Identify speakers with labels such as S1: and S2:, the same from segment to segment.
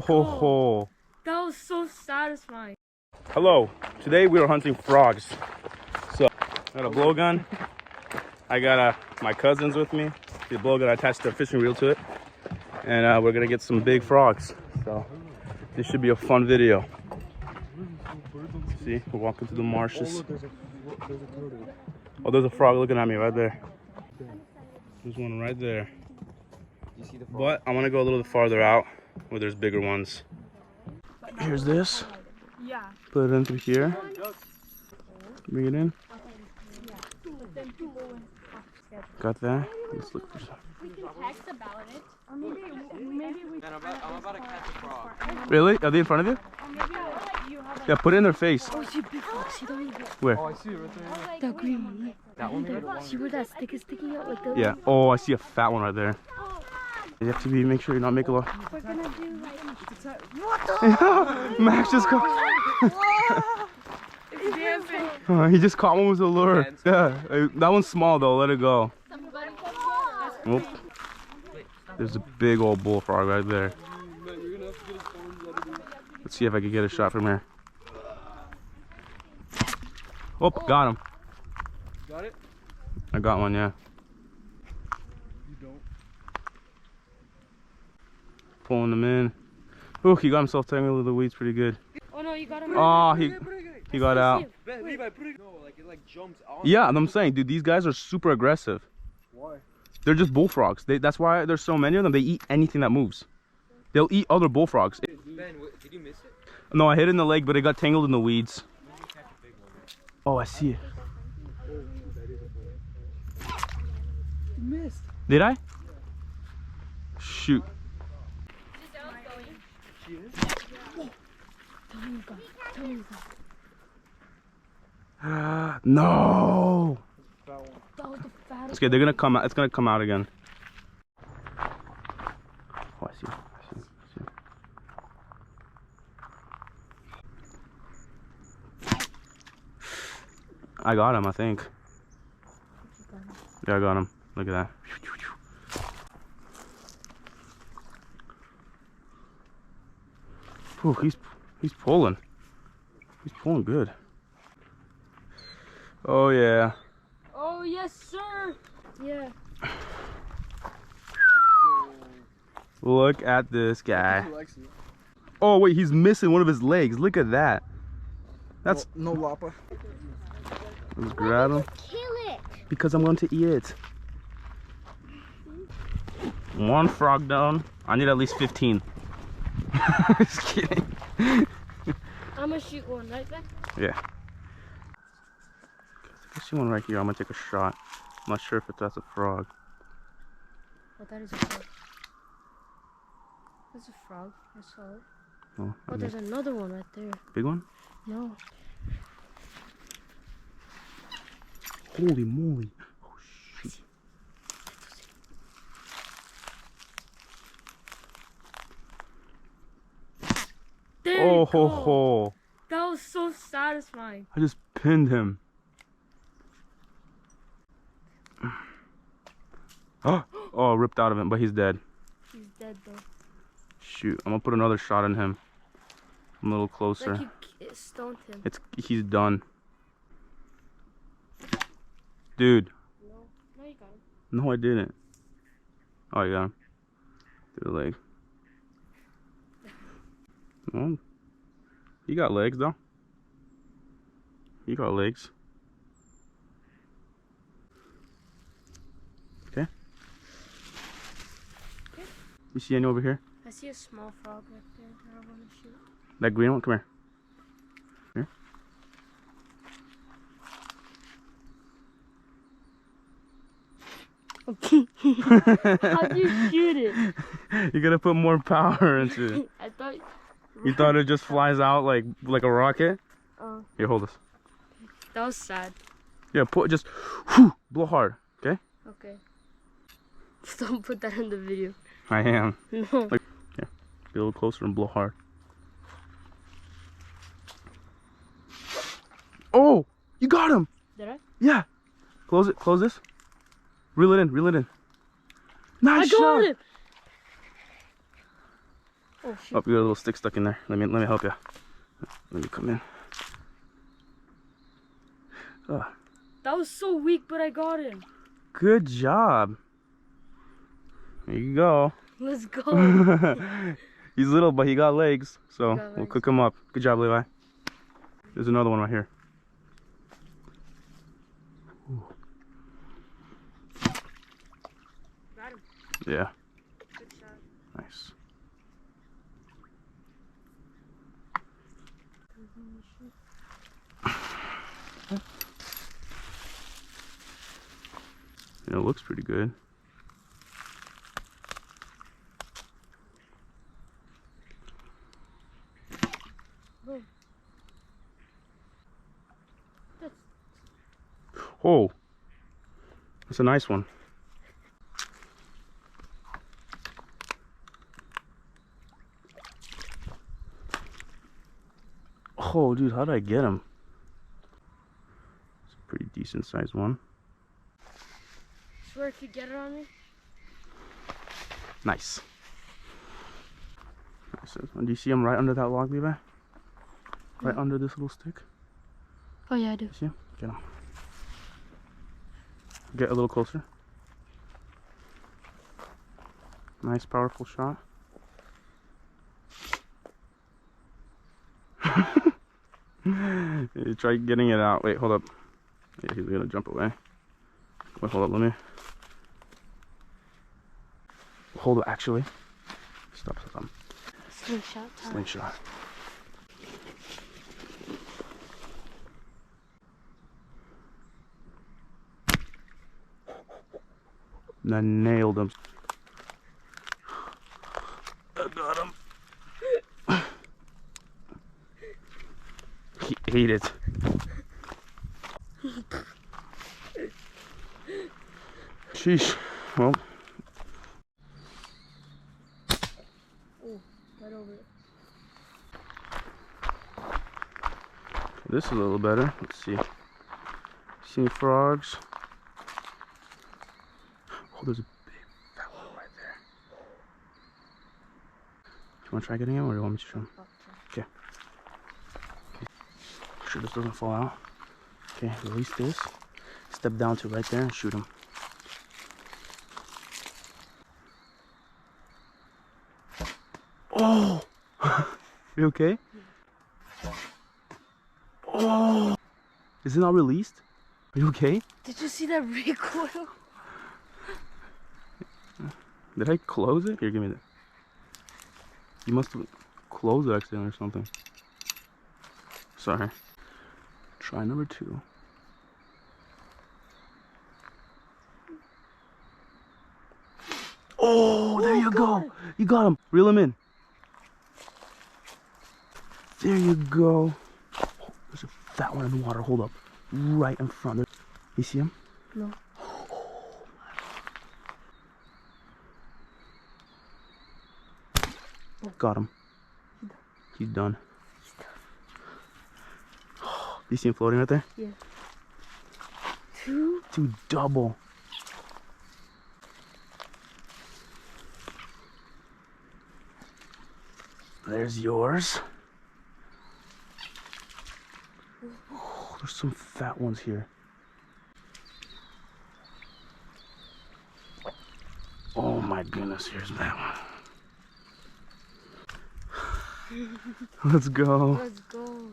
S1: ho ho ho.
S2: That was so satisfying.
S1: Hello. Today we are hunting frogs. So I got a blowgun. I got my cousins with me. The blowgun, I attached a fishing reel to it, and we're gonna get some big frogs. So this should be a fun video. See, we're walking through the marshes. Oh, there's a frog looking at me right there. There's one right there. But I want to go a little farther out where there's bigger ones. Here's this.
S2: Yeah.
S1: Put it in through here. Bring it in. Got that. Let's look for some.
S2: We can text about it. Or maybe we can.
S3: I'm about to catch a frog.
S1: Really? Are they in front of you?
S2: Or maybe you have
S1: Yeah, put it in their face.
S2: Oh, see big frog. See the
S1: Where?
S3: Oh, I see it right there.
S2: The green one.
S3: That one?
S2: See where that stick is sticking out like that?
S1: Yeah. Oh, I see a fat one right there. You have to make sure you're not making a lot.
S2: We're gonna do like what the?
S1: Max just caught.
S2: It's dancing.
S1: He just caught one with a lure. Yeah, that one's small though. Let it go. Oh, there's a big old bullfrog right there. Let's see if I can get a shot from here. Oh, got him.
S3: Got it?
S1: I got one, yeah.
S3: You don't.
S1: Pulling them in. Oh, he got himself tangled with the weeds pretty good.
S2: Oh no, you got him.
S1: Oh, he got out.
S3: Levi, put it. No, like it like jumps on.
S1: Yeah, I'm saying, dude, these guys are super aggressive.
S3: Why?
S1: They're just bullfrogs. That's why there's so many of them. They eat anything that moves. They'll eat other bullfrogs.
S3: Ben, did you miss it?
S1: No, I hit it in the leg, but it got tangled in the weeds. Oh, I see it.
S3: You missed.
S1: Did I? Shoot.
S3: She is?
S1: No.
S2: That was the fattest.
S1: It's okay. They're gonna come out. It's gonna come out again. Oh, I see. I see. I got him, I think. Yeah, I got him. Look at that. Ooh, he's pulling. He's pulling good. Oh yeah.
S2: Oh yes, sir. Yeah.
S1: Look at this guy. Oh wait, he's missing one of his legs. Look at that. That's
S3: no lapa.
S1: Let's grab him.
S2: Kill it.
S1: Because I'm going to eat it. One frog down. I need at least 15. Just kidding.
S2: I'm gonna shoot one right there.
S1: Yeah. I see one right here. I'm gonna take a shot. I'm not sure if that's a frog.
S2: Oh, that is a frog. That's a frog. I saw it.
S1: Oh,
S2: Oh, there's another one right there.
S1: big one?
S2: No.
S1: Holy moly. Oh, shoot.
S2: There
S1: Oh,
S2: you
S1: ho,
S2: go.
S1: ho.
S2: That was so satisfying.
S1: I just pinned him. Oh, ripped out of him, but he's dead.
S2: He's dead though.
S1: Shoot, I'm gonna put another shot in him. I'm a little closer.
S2: Like you stoned him.
S1: He's done. Dude.
S2: No, you got him.
S1: No, I didn't. Oh, you got him. Through the leg. Oh, he got legs though. He got legs. Okay. You see any over here?
S2: I see a small frog right there that I want to shoot.
S1: That green one? Come here.
S2: How'd you shoot it?
S1: You gotta put more power into it.
S2: I thought.
S1: You thought it just flies out like a rocket?
S2: Oh.
S1: Here, hold this.
S2: That was sad.
S1: Yeah, just whew, blow hard, okay?
S2: Okay. Just don't put that in the video.
S1: I am.
S2: No.
S1: Like, yeah, be a little closer and blow hard. Oh, you got him.
S2: Did I?
S1: Yeah. Close it. Close this. Reel it in. Reel it in. Nice
S2: I got
S1: shot.
S2: it. Oh, shoot.
S1: Oh, you got a little stick stuck in there. Let me help you. Let me come in.
S2: That was so weak, but I got him.
S1: Good job. There you go.
S2: Let's go.
S1: He's little, but he got legs, so
S2: got
S1: we'll
S2: legs.
S1: cook him up. Good job, Levi. There's another one right here. Ooh.
S2: Got him.
S1: Yeah,
S2: Good shot.
S1: nice. It looks pretty good.
S2: Boom. That's
S1: Oh, that's a nice one. Oh, dude, how did I get him? It's a pretty decent sized one.
S2: swear I could get it on me.
S1: Nice. Nice. Do you see him right under that log, Levi? Right under this little stick?
S2: Oh yeah, I do.
S1: See him? Get him. Get a little closer. Nice, powerful shot. Try getting it out. Wait, hold up. Yeah, he's gonna jump away. Wait, hold up, let me. Hold it, actually. Stop.
S2: Slingshot time.
S1: Slingshot. I nailed him. I got him. He ate it. Sheesh. Well.
S2: Oh, right over it.
S1: This is a little better. Let's see. See any frogs? Oh, there's a big fat one right there. You want to try getting him, or do you want me to show him? Okay. Make sure this doesn't fall out. Okay, release this. Step down to right there and shoot him. Oh! You okay? Oh! Is it not released? Are you okay?
S2: Did you see that recoil?
S1: Did I close it? Here, give me that. You must have closed it accidentally or something. Sorry. Try number 2. Oh, there you go. You got him. Reel him in. There you go. Oh, there's a fat one in the water. Hold up. Right in front. You see him?
S2: No.
S1: Got him. He's done. You see him floating right there?
S2: Yeah. 2.
S1: 2 double. There's yours. Oh, there's some fat ones here. Oh my goodness, here's that one. Let's go.
S2: Let's go.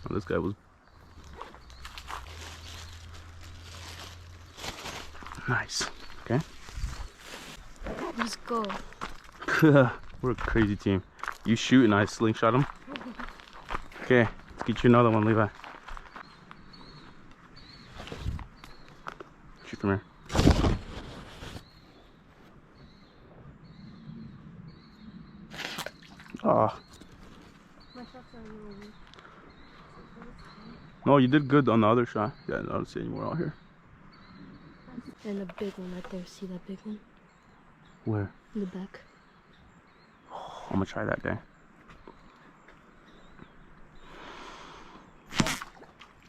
S1: Oh, this guy was nice. Okay.
S2: Let's go.
S1: We're a crazy team. You shoot and I slingshot him. Okay, let's get you another one, Levi. Shoot from here. Oh.
S2: My shots are a little weak.
S1: No, you did good on the other shot. Yeah, I don't see any more out here.
S2: And a big one right there. See that big one?
S1: Where?
S2: In the back.
S1: Oh, I'm gonna try that guy.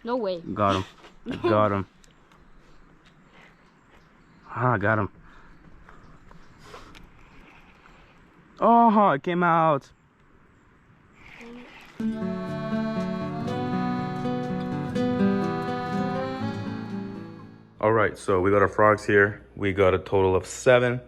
S2: No way.
S1: Got him. Got him. Ah, got him. Oh, it came out. All right, so we got our frogs here. We got a total of 7.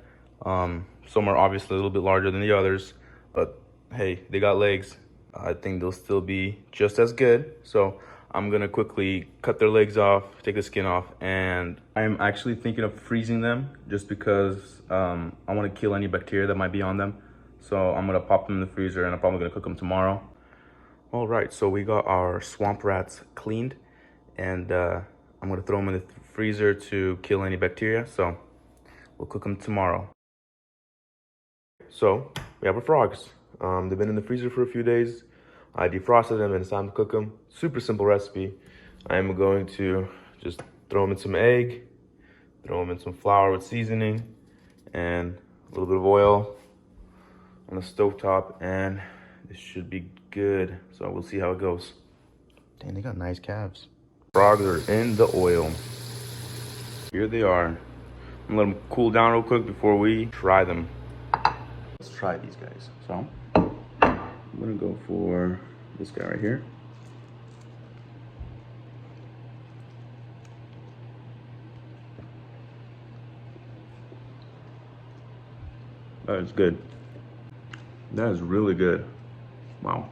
S1: Some are obviously a little bit larger than the others, but hey, they got legs. I think they'll still be just as good. So I'm gonna quickly cut their legs off, take the skin off, and I'm actually thinking of freezing them just because I wanna kill any bacteria that might be on them. So I'm gonna pop them in the freezer and I'm probably gonna cook them tomorrow. All right, so we got our swamp rats cleaned, and I'm gonna throw them in the freezer to kill any bacteria. So we'll cook them tomorrow. So we have our frogs. They've been in the freezer for a few days. I defrosted them and it's time to cook them. Super simple recipe. I'm going to just throw them in some egg, throw them in some flour with seasoning, and a little bit of oil on the stovetop, and this should be good. So we'll see how it goes. Dang, they got nice calves. Frogs are in the oil. Here they are. I'm gonna let them cool down real quick before we try them. Let's try these guys. So I'm gonna go for this guy right here. That is good. That is really good. Wow.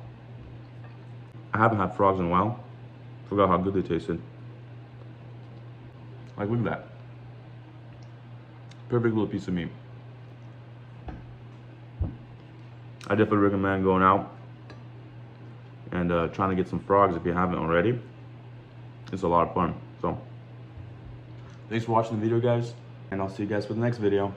S1: I haven't had frogs in a while. Forgot how good they tasted. Like, look at that. Perfect little piece of meat. I definitely recommend going out and trying to get some frogs if you haven't already. It's a lot of fun. So, thanks for watching the video, guys, and I'll see you guys for the next video.